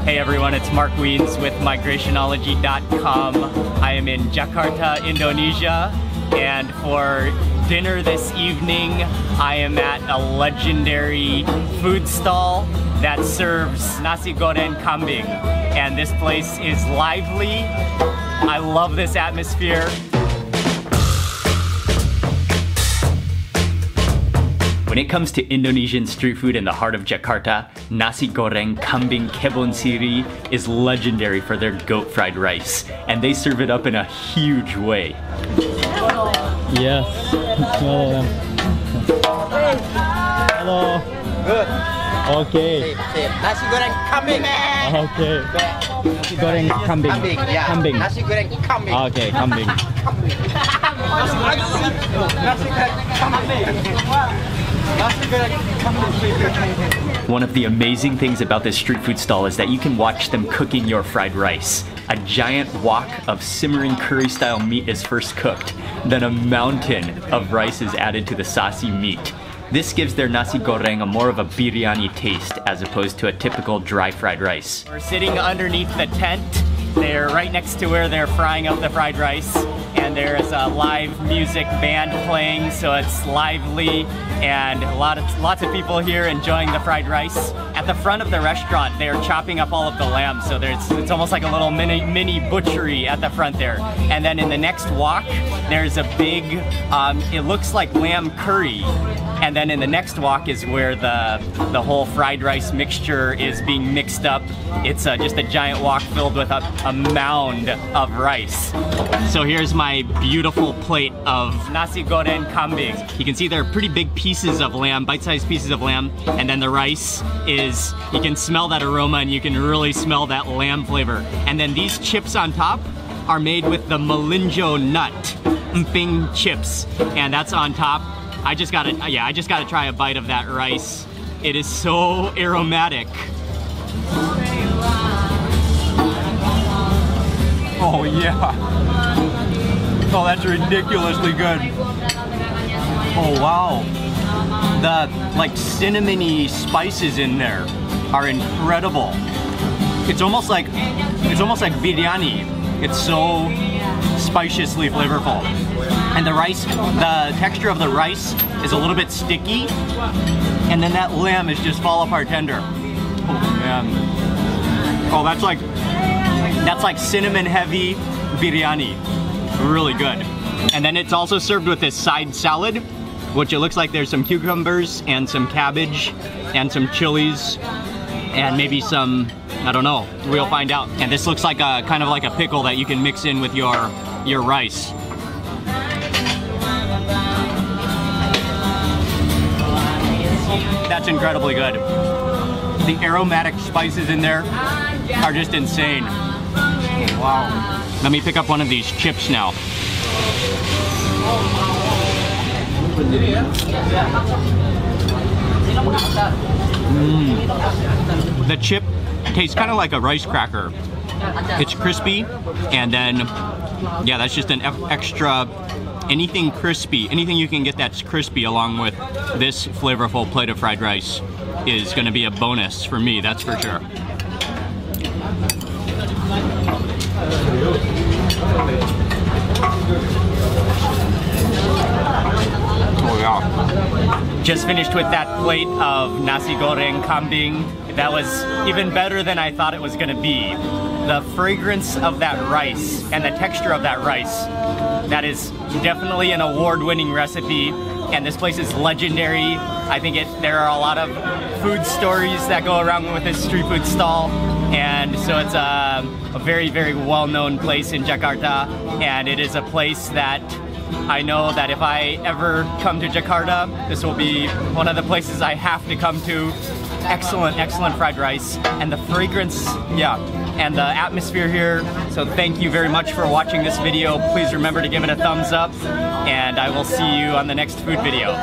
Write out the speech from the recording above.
Hey everyone, it's Mark Weens with migrationology.com. I am in Jakarta, Indonesia, and for dinner this evening, I am at a legendary food stall that serves Nasi Goreng Kambing. And this place is lively. I love this atmosphere. When it comes to Indonesian street food in the heart of Jakarta, Nasi Goreng Kambing Kebon Sirih is legendary for their goat fried rice, and they serve it up in a huge way. Yes. Hello. Hello. Good. Okay. Nasi goreng kambing. Okay. Nasi goreng kambing. Yeah. Kambing. Nasi goreng kambing. Okay, kambing. Nasi goreng kambing. One of the amazing things about this street food stall is that you can watch them cooking your fried rice. A giant wok of simmering curry-style meat is first cooked, then a mountain of rice is added to the saucy meat. This gives their nasi goreng a more of a biryani taste as opposed to a typical dry fried rice. We're sitting underneath the tent. They're right next to where they're frying up the fried rice, and there's a live music band playing, so it's lively, and lots of people here enjoying the fried rice. At the front of the restaurant, they're chopping up all of the lamb, so it's almost like a little mini butchery at the front there. And then in the next wok, there's a big, it looks like lamb curry. And then in the next wok is where the whole fried rice mixture is being mixed up. It's just a giant wok filled with a mound of rice. So here's my beautiful plate of Nasi Goreng Kambing. You can see they're pretty big pieces of lamb, bite-sized pieces of lamb, and then the rice is, you can smell that aroma and you can really smell that lamb flavor. And then these chips on top are made with the melinjo nut, mping chips, and that's on top. I just gotta try a bite of that rice. It is so aromatic. Oh yeah. Oh, that's ridiculously good. Oh wow. The like cinnamony spices in there are incredible. It's almost like biryani. It's so spaciously flavorful. And the rice, the texture of the rice is a little bit sticky, and then that lamb is just fall apart tender. Oh man. Oh, that's like cinnamon heavy biryani. Really good. And then it's also served with this side salad, which it looks like there's some cucumbers and some cabbage and some chilies and maybe some, I don't know, we'll find out. And this looks like a kind of like a pickle that you can mix in with your rice. That's incredibly good. The aromatic spices in there are just insane. Wow. Let me pick up one of these chips now. The chip tastes kind of like a rice cracker. It's crispy, and then, yeah, that's just an extra, anything crispy, anything you can get that's crispy along with this flavorful plate of fried rice is gonna be a bonus for me, that's for sure. Oh yeah. Just finished with that plate of Nasi Goreng Kambing. That was even better than I thought it was gonna be. The fragrance of that rice and the texture of that rice, that is definitely an award-winning recipe, and this place is legendary. I think there are a lot of food stories that go around with this street food stall, and so it's a very, very well-known place in Jakarta, and it is a place that I know that if I ever come to Jakarta, this will be one of the places I have to come to. Excellent, excellent fried rice, and the fragrance, yeah, and the atmosphere here. So thank you very much for watching this video. Please remember to give it a thumbs up, and I will see you on the next food video.